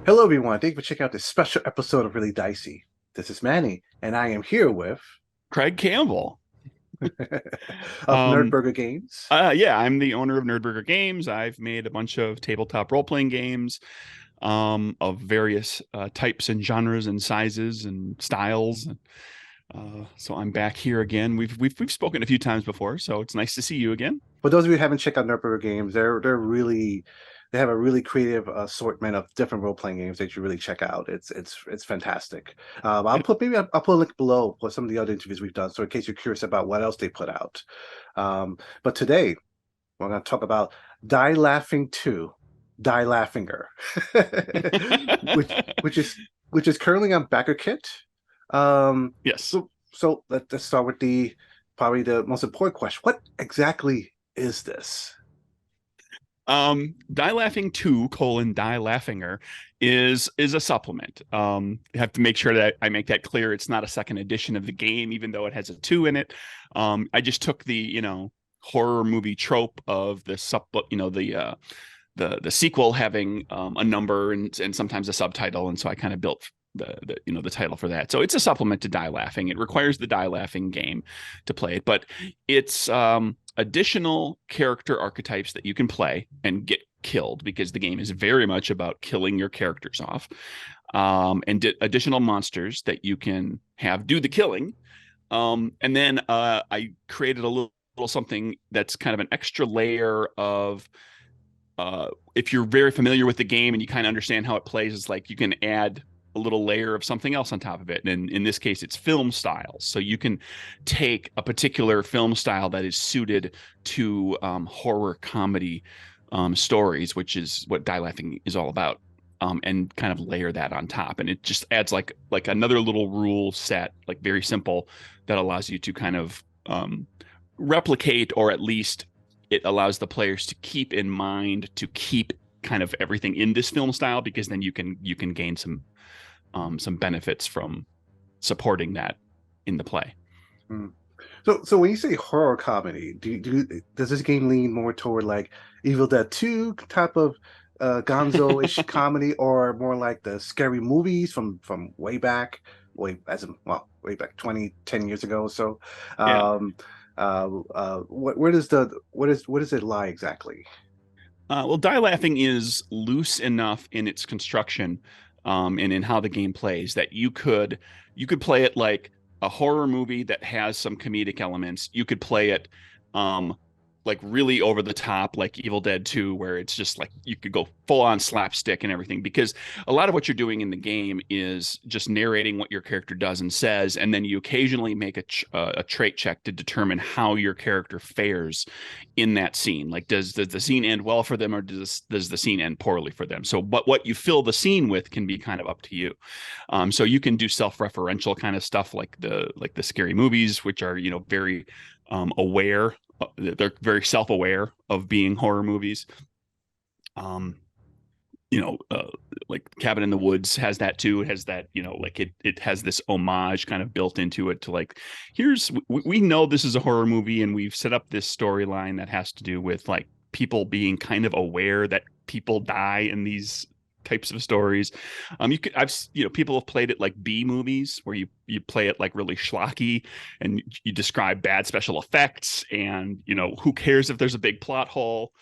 Hello, everyone. Thank you for checking out this special episode of Really Dicey. This is Manny, and I am here with Craig Campbell. of Um, NerdBurger Games. yeah, I'm the owner of NerdBurger Games. I've made a bunch of tabletop role-playing games of various types and genres and sizes and styles. So I'm back here again. We've spoken a few times before, so it's nice to see you again. For those of you who haven't checked out NerdBurger Games, they have a really creative assortment of different role playing games that you really check out. It's fantastic. Yeah. I'll put a link below for some of the other interviews we've done, so in case you're curious about what else they put out. But today we're going to talk about Die Laughing 2, Die Laughinger, which is currently on Backer Kit. Yes. So let's start with the probably the most important question. What exactly is this? Die Laughing 2 colon Die Laughinger is a supplement. You have to make sure that I make that clear. It's not a second edition of the game, even though it has a 2 in it. I just took the, horror movie trope of the sequel having a number and sometimes a subtitle, and so I kind of built the title for that. So it's a supplement to Die Laughing. It requires the Die Laughing game to play it, but it's additional character archetypes that you can play and get killed, because the game is very much about killing your characters off, and additional monsters that you can have do the killing. And then I created a little something that's kind of an extra layer of, if you're very familiar with the game and you kind of understand how it plays, it's like you can add a little layer of something else on top of it. And in this case, it's film styles. So you can take a particular film style that is suited to horror comedy stories, which is what Die Laughing is all about, and kind of layer that on top. And it just adds like another little rule set, like very simple, that allows you to kind of replicate, or at least it allows the players to keep in mind to keep kind of everything in this film style, because then you can gain some benefits from supporting that in the play. Hmm. So when you say horror comedy, does this game lean more toward like Evil Dead 2 type of Gonzo-ish comedy, or more like the scary movies from way back, way back 20, 10 years ago or so? Yeah. Um, where does it lie exactly? Well, Die Laughing is loose enough in its construction, and in how the game plays, that you could play it like a horror movie that has some comedic elements. You could play it like really over the top, like Evil Dead 2, where it's just like you could go full on slapstick and everything, because a lot of what you're doing in the game is just narrating what your character does and says, and then you occasionally make a trait check to determine how your character fares in that scene. Like, does the scene end well for them, or does the scene end poorly for them? So, but what you fill the scene with can be kind of up to you. So you can do self-referential kind of stuff, like the scary movies, which are very aware. They're very self-aware of being horror movies. Um, you know, uh, like Cabin in the Woods has that too. It has that, like it has this homage kind of built into it to, like, we know this is a horror movie, and we've set up this storyline that has to do with like people being kind of aware that people die in these types of stories. People have played it like B movies, where you play it like really schlocky, and you describe bad special effects, and who cares if there's a big plot hole,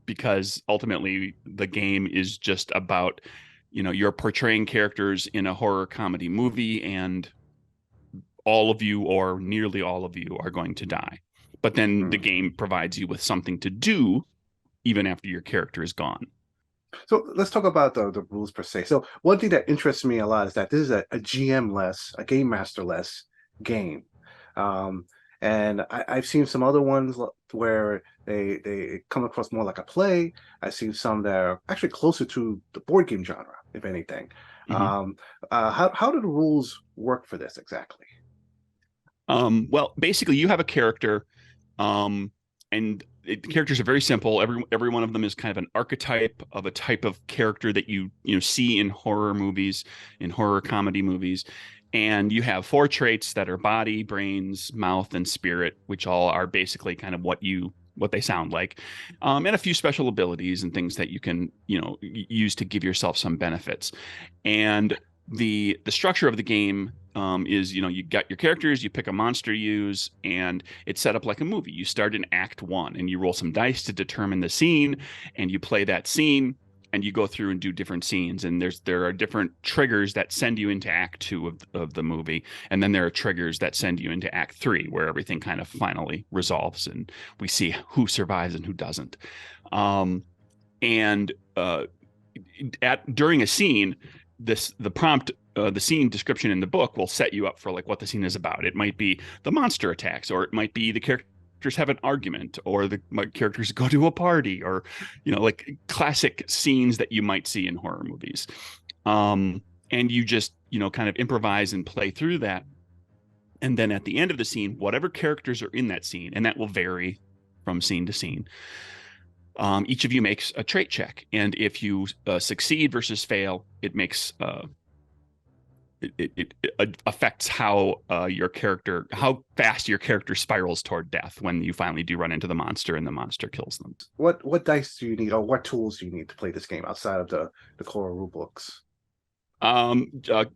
because ultimately the game is just about, you're portraying characters in a horror comedy movie, and all of you, or nearly all of you, are going to die. But then the Hmm. game provides you with something to do even after your character is gone. So let's talk about the rules per se. So one thing that interests me a lot is that this is a GM less, a game master less game. Um, and I've seen some other ones where they come across more like a play. I've seen some that are actually closer to the board game genre, if anything. Mhm. Um, how do the rules work for this exactly? Well, basically, you have a character, um, and the characters are very simple. Every one of them is kind of an archetype of a type of character that you see in horror movies, in horror comedy movies. And you have four traits that are body, brains, mouth, and spirit, which all are basically kind of what you what they sound like, and a few special abilities and things that you can, use to give yourself some benefits. And the structure of the game is, you got your characters, you pick a monster to use, and it's set up like a movie. You start in Act 1, and you roll some dice to determine the scene, and you play that scene, and you go through and do different scenes. And there are different triggers that send you into Act 2 of the movie, and then there are triggers that send you into Act 3, where everything kind of finally resolves, and we see who survives and who doesn't. And during a scene, the prompt, the scene description in the book will set you up for like what the scene is about. It might be the monster attacks, or it might be the characters have an argument, or the characters go to a party, or like classic scenes that you might see in horror movies. And you just kind of improvise and play through that. And then at the end of the scene, whatever characters are in that scene, and that will vary from scene to scene, each of you makes a trait check, and if you succeed versus fail, it makes it affects how how fast your character spirals toward death when you finally do run into the monster and the monster kills them. What dice do you need, or what tools do you need to play this game outside of the core rule books?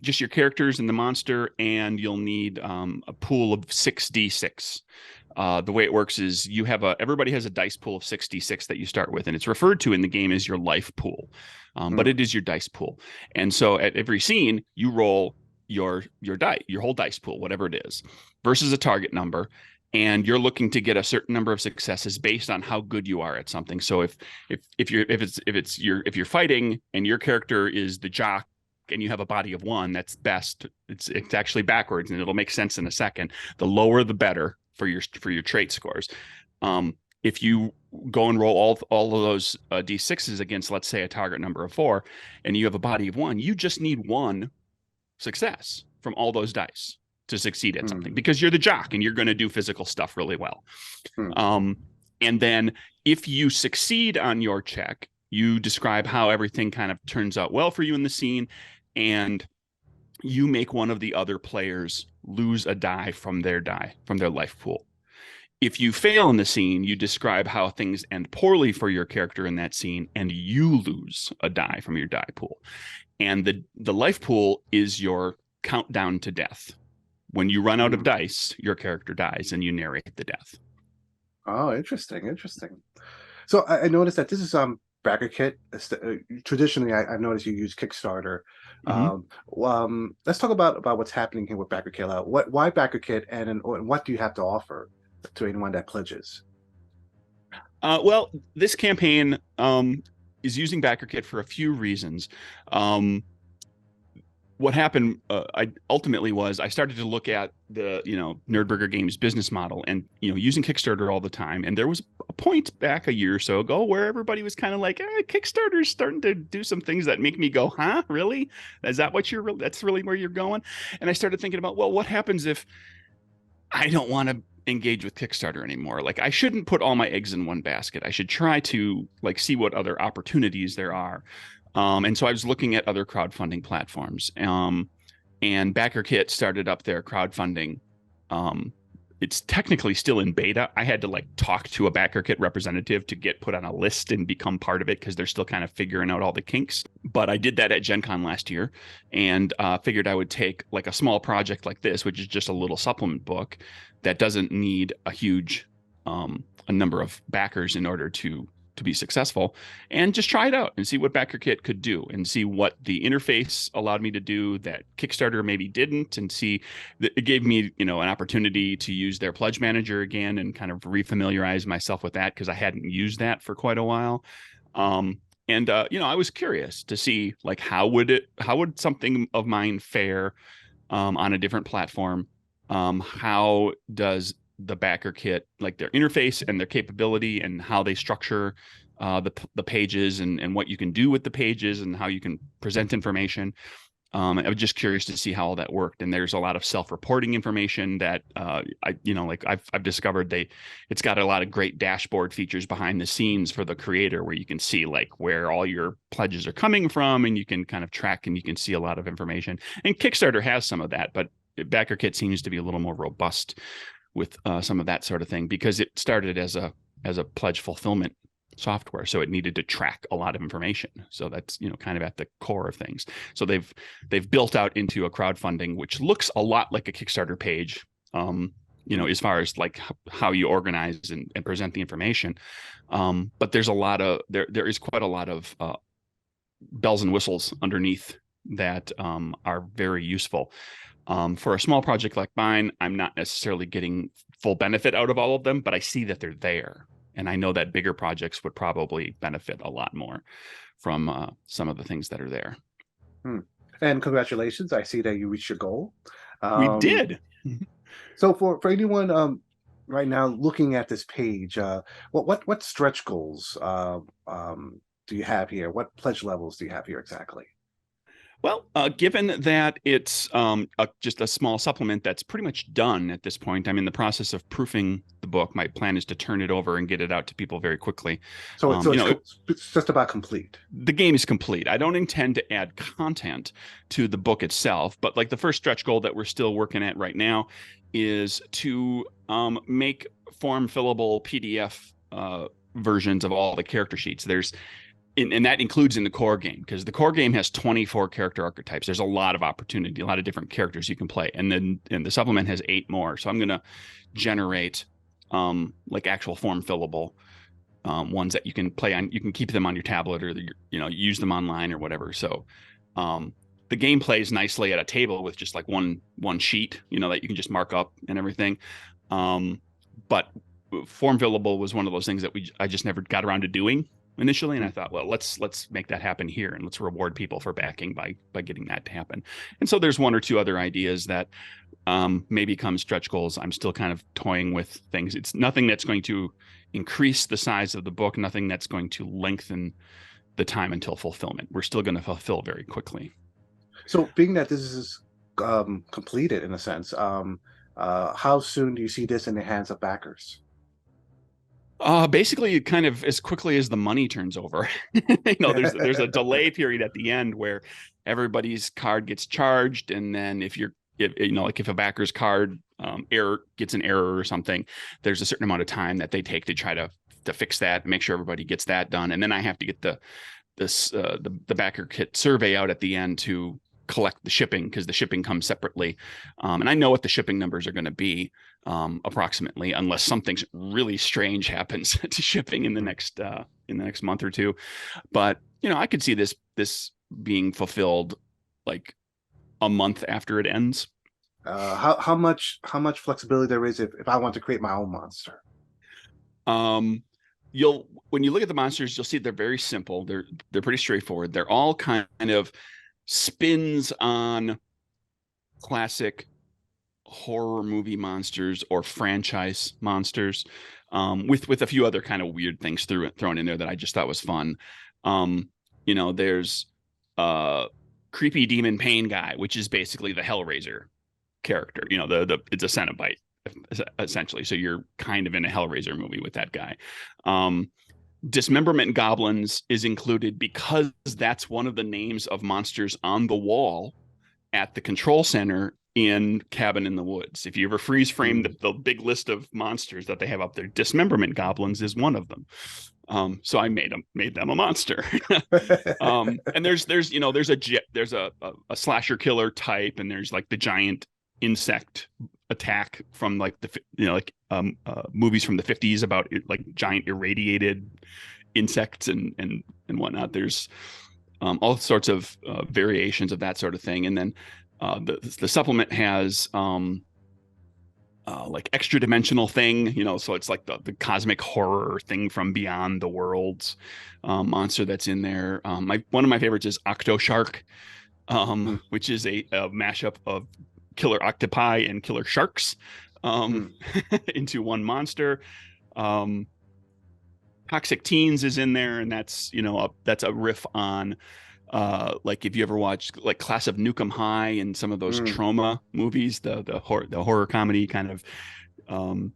Just your characters and the monster, and you'll need a pool of 6d6. The way it works is everybody has a dice pool of 6d6 that you start with, and it's referred to in the game as your life pool, but it is your dice pool. And so at every scene, you roll your whole dice pool, whatever it is, versus a target number, and you're looking to get a certain number of successes based on how good you are at something. So if you're fighting and your character is the jock, and you have a body of 1, that's best. It's actually backwards, and it'll make sense in a second. The lower the better for your trait scores. If you go and roll all of those d6s against, let's say, a target number of 4, and you have a body of 1, you just need 1 success from all those dice to succeed at something, because you're the jock and you're going to do physical stuff really well. And then if you succeed on your check, you describe how everything kind of turns out well for you in the scene, and you make one of the other players lose a die from their life pool. If you fail in the scene, you describe how things end poorly for your character in that scene, and you lose a die from your die pool. And the life pool is your countdown to death. When you run out of dice, your character dies, and you narrate the death. Oh, interesting. So I noticed that this is Backer Kit. Traditionally, I've noticed you use Kickstarter. Let's talk about what's happening here with Backer Kit. Why Backer Kit, and what do you have to offer to anyone that pledges? Well, this campaign is using Backer Kit for a few reasons. What happened I started to look at the NerdBurger Games business model, and using Kickstarter all the time, and there was a point back a year or so ago where everybody was kind of like, Kickstarter's starting to do some things that make me go, huh, really? Is that that's really where you're going? And I started thinking about, well, what happens if I don't want to engage with Kickstarter anymore? Like, I shouldn't put all my eggs in one basket. I should try to see what other opportunities there are. And so I was looking at other crowdfunding platforms, and BackerKit started up their crowdfunding. It's technically still in beta. I had to talk to a BackerKit representative to get put on a list and become part of it, because they're still kind of figuring out all the kinks. But I did that at Gen Con last year, and figured I would take a small project like this, which is just a little supplement book that doesn't need a huge a number of backers in order to be successful, and just try it out and see what BackerKit could do, and see what the interface allowed me to do that Kickstarter maybe didn't, and see that it gave me an opportunity to use their pledge manager again and kind of refamiliarize myself with that, because I hadn't used that for quite a while. I was curious to see how would something of mine fare on a different platform. How does the BackerKit, their interface and their capability, and how they structure the pages, and what you can do with the pages, and how you can present information. I was just curious to see how all that worked. And there's a lot of self-reporting information that I've discovered it's got a lot of great dashboard features behind the scenes for the creator, where you can see where all your pledges are coming from, and you can kind of track, and you can see a lot of information. And Kickstarter has some of that, but BackerKit seems to be a little more robust with some of that sort of thing, because it started as a as a pledge fulfillment software, so it needed to track a lot of information. So that's, kind of at the core of things. So they've built out into a crowdfunding which looks a lot like a Kickstarter page, as far as like how you organize and present the information. But there's a lot of there is quite a lot of bells and whistles underneath that are very useful. For a small project like mine, I'm not necessarily getting full benefit out of all of them, but I see that they're there. And I know that bigger projects would probably benefit a lot more from some of the things that are there. And congratulations. I see that you reached your goal. We did. So for anyone right now looking at this page, what stretch goals do you have here? What pledge levels do you have here exactly? Well, given that it's just a small supplement that's pretty much done at this point, I'm in the process of proofing the book. My plan is to turn it over and get it out to people very quickly. So it's just about complete. The game is complete. I don't intend to add content to the book itself, but like the first stretch goal that we're still working at right now is to make form fillable PDF versions of all the character sheets. And that includes in the core game, because the core game has 24 character archetypes. There's a lot of opportunity, a lot of different characters you can play. And the supplement has 8 more. So I'm going to generate like actual form fillable ones that you can play on. You can keep them on your tablet, or use them online or whatever. So the game plays nicely at a table with just like one sheet, that you can just mark up and everything. But form fillable was one of those things that I just never got around to doing initially, and I thought, well, let's make that happen here, and let's reward people for backing by getting that to happen. And so there's 1 or 2 other ideas that may become stretch goals. I'm still kind of toying with things. It's nothing that's going to increase the size of the book, nothing that's going to lengthen the time until fulfillment. We're still going to fulfill very quickly. So being that this is completed in a sense, how soon do you see this in the hands of backers? Basically, kind of as quickly as the money turns over. There's a delay period at the end where everybody's card gets charged, and then if a backer's card gets an error or something, there's a certain amount of time that they take to try to fix that, make sure everybody gets that done, and then I have to get the backer kit survey out at the end to collect the shipping, because the shipping comes separately, and I know what the shipping numbers are going to be approximately, unless something really strange happens to shipping in the next month or 2. But I could see this being fulfilled like a month after it ends. How much flexibility there is if I want to create my own monster? When you look at the monsters, you'll see they're very simple. They're pretty straightforward. They're all kind of spins on classic horror movie monsters or franchise monsters, with a few other kind of weird things thrown in there that I just thought was fun. There's creepy demon pain guy, which is basically the Hellraiser character. It's a Cenobite essentially, so you're kind of in a Hellraiser movie with that guy. Dismemberment goblins is included because that's one of the names of monsters on the wall at the control center in Cabin in the Woods. If you ever freeze frame the big list of monsters that they have up there, dismemberment goblins is one of them. So I made them a monster. And there's a slasher killer type, and there's like the giant insect attack from like movies from the 50s about like giant irradiated insects and whatnot. There's all sorts of variations of that sort of thing. And then the supplement has like extra dimensional thing, so it's like the cosmic horror thing from beyond the worlds monster that's in there. One of my favorites is Octo Shark, which is a mashup of killer octopi and killer sharks into one monster. Toxic Teens is in there, and that's a riff on like if you ever watched like Class of Nukem High and some of those trauma movies, the horror comedy kind of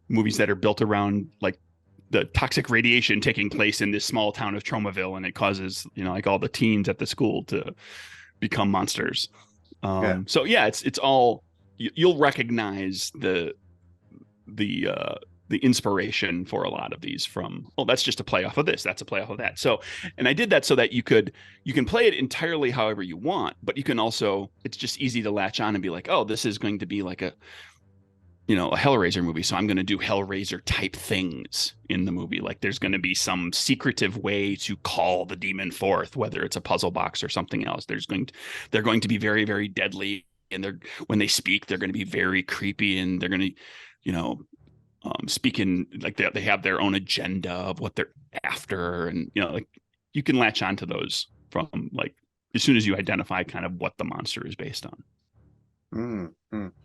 movies that are built around like the toxic radiation taking place in this small town of Tromaville, and it causes like all the teens at the school to become monsters. So yeah, it's all you'll recognize the the inspiration for a lot of these from, oh, that's just a play off of this, that's a play off of that. So, and I did that so that you can play it entirely however you want, but you can also, it's just easy to latch on and be like, oh, this is going to be like a, a Hellraiser movie, so I'm going to do Hellraiser type things in the movie. Like there's going to be some secretive way to call the demon forth, whether it's a puzzle box or something else. They're going to be very, very deadly, and when they speak, they're going to be very creepy, and they're going to, speaking like they have their own agenda of what they're after, and like you can latch onto those from like as soon as you identify kind of what the monster is based on.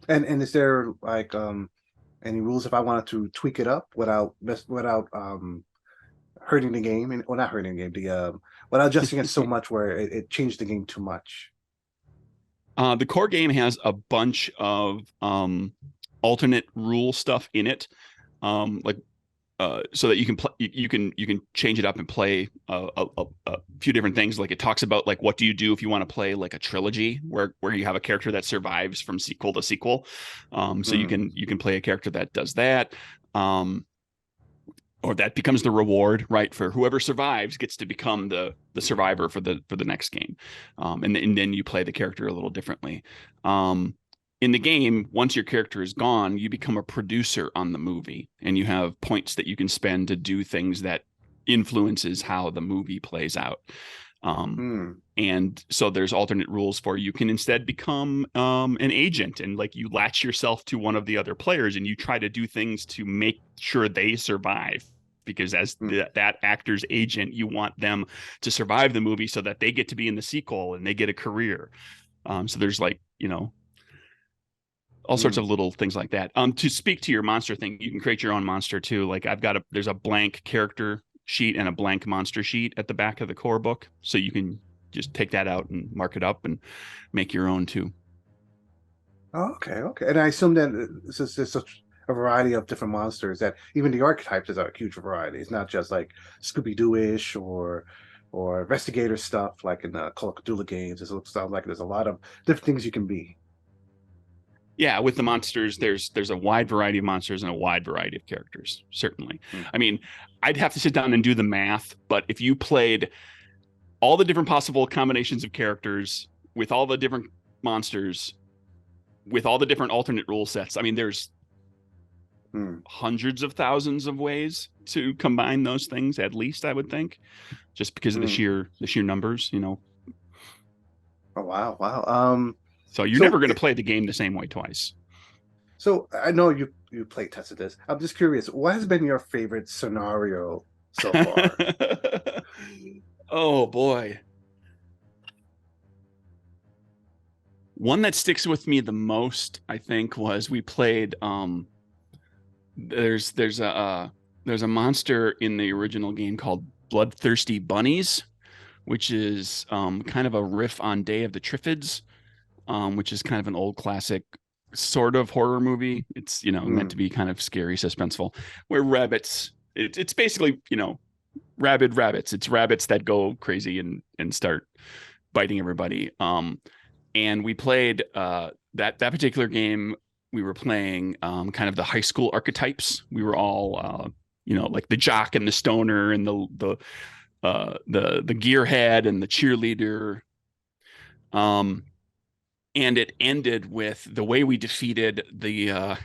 And is there like any rules if I wanted to tweak it up without hurting the game, and well, not hurting the game, without adjusting it so much where it changed the game too much? The core game has a bunch of alternate rule stuff in it, like so that you can change it up and play a few different things. Like it talks about like what do you do if you want to play like a trilogy where you have a character that survives from sequel to sequel. So you can play a character that does that, or that becomes the reward, right? For whoever survives gets to become the survivor for the next game, and then you play the character a little differently. In the game, once your character is gone, you become a producer on the movie, and you have points that you can spend to do things that influences how the movie plays out. And so there's alternate rules for you can instead become an agent, and like you latch yourself to one of the other players and you try to do things to make sure they survive, because as that actor's agent, you want them to survive the movie so that they get to be in the sequel and they get a career. So there's like, all sorts of little things like that. To speak to your monster thing, you can create your own monster too. Like there's a blank character sheet and a blank monster sheet at the back of the core book. So you can just take that out and mark it up and make your own too. Oh, okay. And I assume that there's such a variety of different monsters that even the archetypes is a huge variety. It's not just like Scooby-Doo-ish or investigator stuff like in the Call of Cthulhu games. It sounds like there's a lot of different things you can be. Yeah, with the monsters, there's a wide variety of monsters and a wide variety of characters, certainly. I mean, I'd have to sit down and do the math, but if you played all the different possible combinations of characters with all the different monsters, with all the different alternate rule sets, I mean, there's hundreds of thousands of ways to combine those things, at least, I would think, just because of the sheer numbers, Oh, wow. So you're never going to play the game the same way twice. So I know you play tested this. I'm just curious, what has been your favorite scenario so far? Oh boy. One that sticks with me the most, I think, was we played there's a monster in the original game called Bloodthirsty Bunnies, which is kind of a riff on Day of the Triffids, which is kind of an old classic sort of horror movie. It's meant to be kind of scary, suspenseful, where rabbits, it's basically rabid rabbits. It's rabbits that go crazy and start biting everybody. And we played that particular game. We were playing kind of the high school archetypes. We were all like the jock and the stoner and the gearhead and the cheerleader. And it ended with the way we defeated the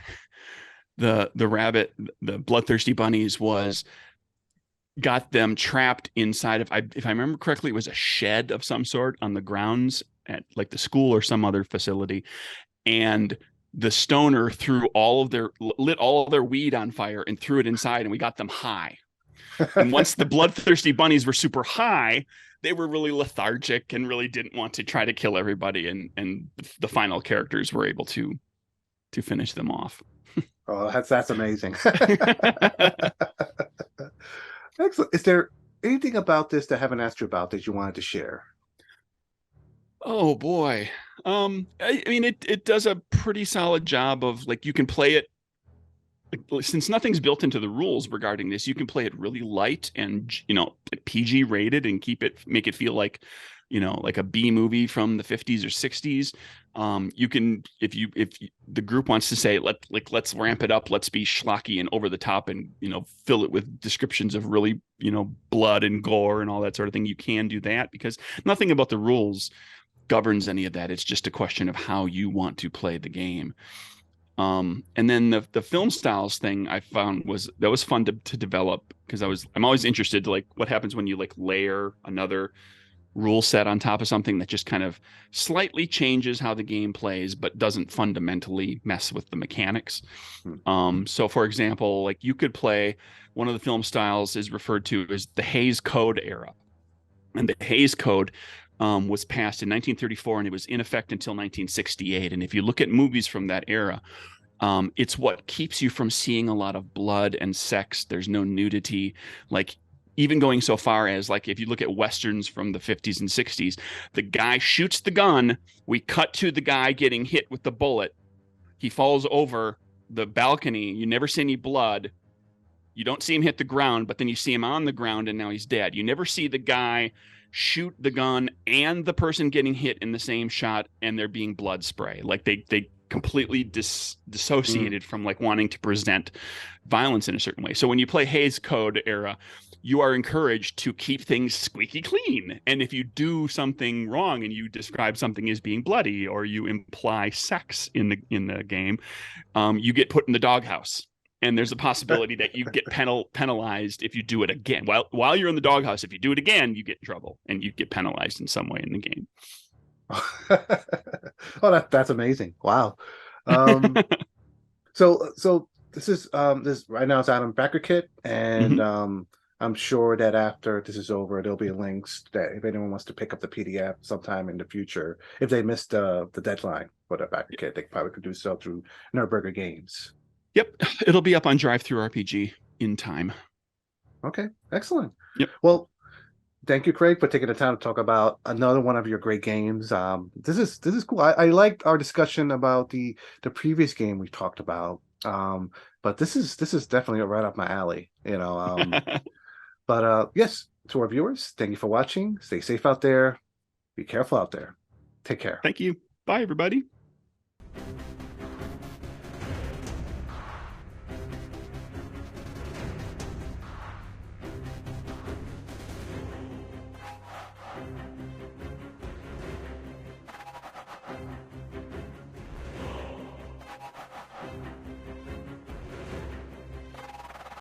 rabbit, the bloodthirsty bunnies, was got them trapped inside of, if I remember correctly, it was a shed of some sort on the grounds at like the school or some other facility. And the stoner lit all of their weed on fire and threw it inside, and we got them high. And once the bloodthirsty bunnies were super high, they were really lethargic and really didn't want to try to kill everybody. And the final characters were able to finish them off. Oh, that's amazing. Excellent. Is there anything about this that I haven't asked you about that you wanted to share? Oh boy. I mean, it does a pretty solid job of, like, you can play it since nothing's built into the rules regarding this, you can play it really light and, PG rated and make it feel like, like a B movie from the 50s or 60s. You can, the group wants to say, let's ramp it up, let's be schlocky and over the top and, fill it with descriptions of really, blood and gore and all that sort of thing. You can do that because nothing about the rules governs any of that. It's just a question of how you want to play the game. And then the film styles thing I found was fun to develop because I'm always interested to like what happens when you like layer another rule set on top of something that just kind of slightly changes how the game plays, but doesn't fundamentally mess with the mechanics. So for example, like you could play one of the film styles is referred to as the Hays Code era. And the Hays Code was passed in 1934 and it was in effect until 1968. And if you look at movies from that era, it's what keeps you from seeing a lot of blood and sex. There's no nudity. Like even going so far as like if you look at westerns from the 50s and 60s, the guy shoots the gun. We cut to the guy getting hit with the bullet. He falls over the balcony. You never see any blood. You don't see him hit the ground, but then you see him on the ground and now he's dead. You never see the guy shoot the gun and the person getting hit in the same shot and there being blood spray. Like they completely dissociated from like wanting to present violence in a certain way. So when you play Hays Code era, you are encouraged to keep things squeaky clean. And if you do something wrong and you describe something as being bloody or you imply sex in the game, you get put in the doghouse. And there's a possibility that you get penalized if you do it again. While you're in the doghouse, if you do it again, you get in trouble and you get penalized in some way in the game. Oh, that's amazing! Wow. So this is this right now it's out on Backer Kit, and I'm sure that after this is over, there'll be links that if anyone wants to pick up the PDF sometime in the future, if they missed the deadline for the Backer Kit, they probably could do so through NerdBurger Games. Yep, it'll be up on Drive-Thru RPG in time. Okay, excellent. Yep. Well, thank you, Craig, for taking the time to talk about another one of your great games. This is cool. I liked our discussion about the previous game we talked about. But this is definitely right up my alley. But yes, to our viewers, thank you for watching. Stay safe out there. Be careful out there. Take care. Thank you. Bye, everybody.